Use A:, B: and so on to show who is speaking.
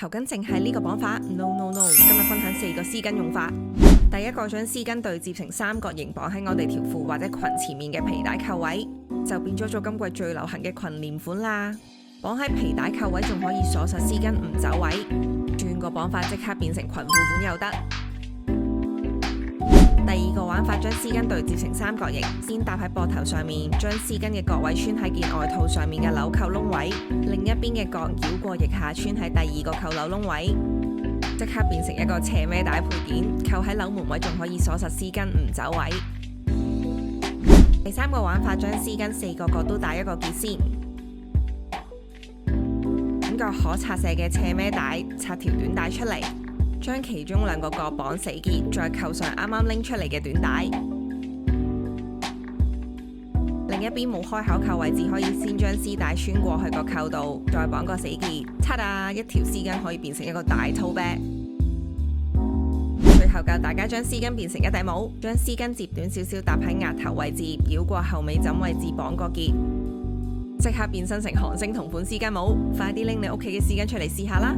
A: 頭巾淨係呢個綁法 ？No no no！今日分享4個絲巾用法。第一個，將絲巾對接成三角形，綁喺我哋條褲或者裙前面嘅皮帶扣位，就變咗做今季最流行嘅裙簾款啦。綁喺皮帶扣位仲可以鎖實絲巾唔走位，轉個綁法即刻變成裙褲款又得。第二個玩法，將絲巾對接成三角形，先搭喺膊頭上面，將絲巾嘅角位穿喺件外套上面嘅紐扣窿位，另一邊嘅角繞過腋下穿喺第二個扣紐窿位，即刻變成一個斜孭帶配件，扣喺紐門位仲可以鎖實絲巾唔走位。第三個玩法，將絲巾4個角都打一個結先，揾個可拆卸嘅斜孭帶，拆條短帶出嚟，將其中2個角綁死結，再扣上啱啱拎出嚟嘅短帶。另一邊冇開口扣位置，可以先將絲帶穿過去個扣度，再綁個死結。一條絲巾可以變成一個大 tote bag。最後教大家將絲巾變成一頂帽，將絲巾折短少少搭喺額頭位置，繞過後尾枕位置綁個結，即刻變身成韓星同款絲巾帽。快啲拎你屋企嘅絲巾出嚟試下啦！